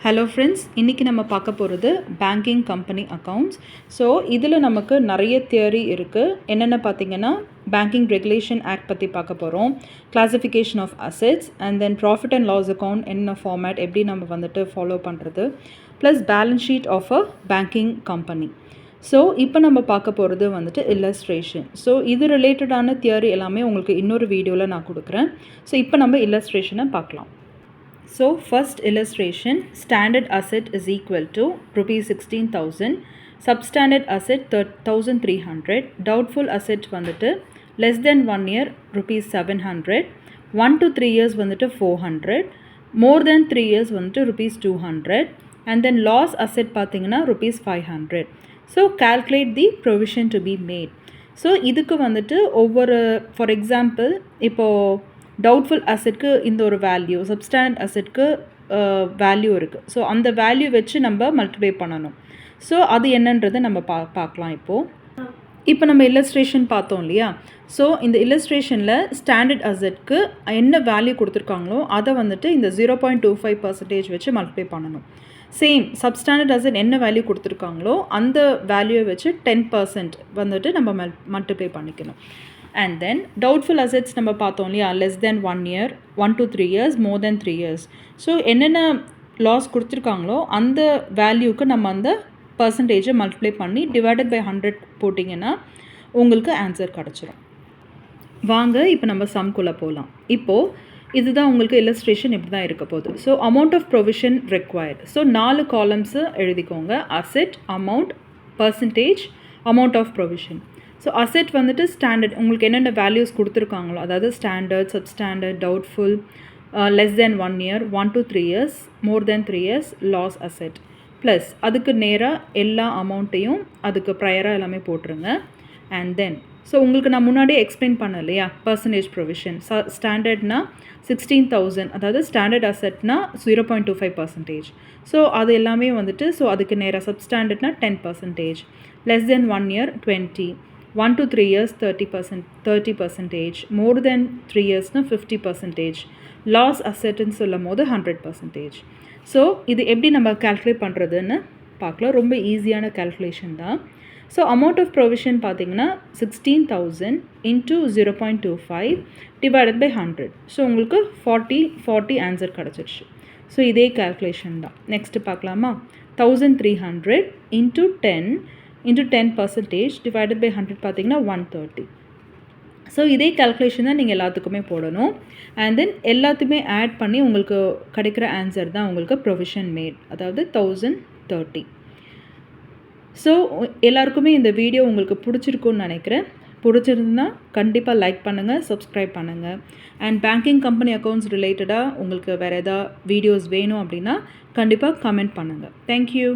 Hello friends, இன்றைக்கி நம்ம பார்க்க போகிறது பேங்கிங் கம்பெனி அக்கௌண்ட்ஸ். ஸோ இதில் நமக்கு நிறைய தியரி இருக்குது. என்னென்ன பார்த்திங்கன்னா, பேங்கிங் ரெகுலேஷன் ஆக்ட் பற்றி பார்க்க போகிறோம், classification of assets, and then profit and loss account என்ன ஃபார்மேட் எப்படி நம்ம வந்துட்டு ஃபாலோ பண்ணுறது, plus balance sheet of a banking company. So இப்போ நம்ம பார்க்க போகிறது வந்துட்டு இல்லஸ்ட்ரேஷன். ஸோ இது ரிலேட்டடான தியரி எல்லாமே உங்களுக்கு இன்னொரு வீடியோவில் நான் கொடுக்குறேன். ஸோ இப்போ நம்ம இல்லஸ்ட்ரேஷனை பார்க்கலாம். So first illustration, standard asset is equal to rupees 16,000, substandard asset 1,300, doubtful asset வந்துட்டு less than 1 year rupees 700, 1 to 3 years வந்துட்டு 400, more than 3 years வந்துட்டு rupees 200, and then loss asset பார்த்தீங்கன்னா rupees 500. So calculate the provision to be made. So இதுக்கு வந்துட்டு ஒவ்வொரு, for example, இப்போது doubtful அசெட்க்கு இந்த ஒரு வேல்யூ, சப்ஸ்டாண்டர்ட் அசெட்க்கு வேல்யூ இருக்குது. ஸோ அந்த வேல்யூ வச்சு நம்ம மல்டிப்ளை பண்ணணும். ஸோ அது என்னன்றதை நம்ம பார்க்கலாம். இப்போ நம்ம இல்லஸ்ட்ரேஷன் பார்த்தோம் இல்லையா? ஸோ இந்த இல்லஸ்ட்ரேஷனில் ஸ்டாண்டர்ட் அசெட்க்கு என்ன வேல்யூ கொடுத்துருக்காங்களோ அதை வந்துட்டு இந்த 0.25% வச்சு மல்டிப்ளை பண்ணணும். சேம் சப்ஸ்டாண்டர்ட் அசெட் என்ன வேல்யூ கொடுத்துருக்காங்களோ அந்த வேல்யூவை வச்சு 10% வந்துட்டு நம்ம மல்டிப்ளை பண்ணிக்கணும். And then doubtful assets நம்ம பார்த்தோம் இல்லையா, less than 1 year, 1 to 3 years, more than 3 years. So என்னென்ன லாஸ் கொடுத்துருக்காங்களோ அந்த வேல்யூக்கு நம்ம அந்த பர்சன்டேஜை மல்டிப்ளை பண்ணி டிவைடட் பை 100 போட்டிங்கன்னா உங்களுக்கு ஆன்சர் கிடச்சிரும். வாங்க இப்போ நம்ம சம்குள்ளே போகலாம். இப்போது இதுதான் உங்களுக்கு இல்லஸ்ட்ரேஷன் இப்படி தான் இருக்க போகுது. So amount of provision required. So 4 columns எழுதிக்கோங்க. Asset, amount, percentage, amount of provision. So asset வந்துட்டு ஸ்டாண்டர்ட் உங்களுக்கு என்னென்ன வேல்யூஸ் கொடுத்துருக்காங்களோ, அதாவது standard, substandard, doubtful, less than 1 year, 1 to 3 years, more than 3 years, loss asset, plus அதுக்கு நேராக எல்லா அமௌண்ட்டையும் அதுக்கு ப்ரையராக எல்லாமே போட்டுருங்க. அண்ட் தென் ஸோ உங்களுக்கு நான் முன்னாடியே எக்ஸ்பிளைன் பண்ணேன் இல்லையா, பர்சன்டேஜ் ப்ரொவிஷன். ஸ்டாண்டர்ட்னா 16,000, அதாவது ஸ்டாண்டர்ட் அசெட்னா 0.25%. ஸோ அது எல்லாமே வந்துட்டு, ஸோ அதுக்கு நேராக சப்ஸ்டாண்டர்ட்னா 10%, less than 1 year 20, 1 to 3 years 30%, more than 3 yearsனா 50%, loss அசெட்னு சொல்லும் போது 100%. ஸோ இது எப்படி நம்ம கால்குலேட் பண்ணுறதுன்னு பார்க்கலாம். ரொம்ப ஈஸியான கால்குலேஷன் தான். ஸோ அமௌண்ட் ஆஃப் ப்ரொவிஷன் பார்த்தீங்கன்னா 16,000 இன்ட்டு 0.25 டிவைடட் பை 100. ஸோ உங்களுக்கு 40 ஆன்சர் கிடச்சிருச்சு. ஸோ இதே கால்குலேஷன் தான். நெக்ஸ்ட்டு பார்க்கலாமா? 1,300 இன்ட்டு 10% டிவைடட் பை 100 பார்த்தீங்கன்னா 130. ஸோ இதே கால்குலேஷன் தான் நீங்கள் எல்லாத்துக்குமே போடணும். அண்ட் தென் எல்லாத்தையுமே ஆட் பண்ணி உங்களுக்கு கிடைக்கிற ஆன்சர் தான் உங்களுக்கு ப்ரொவிஷன் மேட், அதாவது 1,030. ஸோ எல்லாருக்குமே இந்த வீடியோ உங்களுக்கு பிடிச்சிருக்குன்னு நினைக்கிறேன். பிடிச்சிருந்துன்னா கண்டிப்பாக லைக் பண்ணுங்கள், சப்ஸ்கிரைப் பண்ணுங்கள். அண்ட் பேங்கிங் கம்பெனி அக்கௌண்ட்ஸ் ரிலேட்டடாக உங்களுக்கு வேறு எதாவது வீடியோஸ் வேணும் அப்படின்னா கண்டிப்பாக கமெண்ட் பண்ணுங்கள். தேங்க்யூ.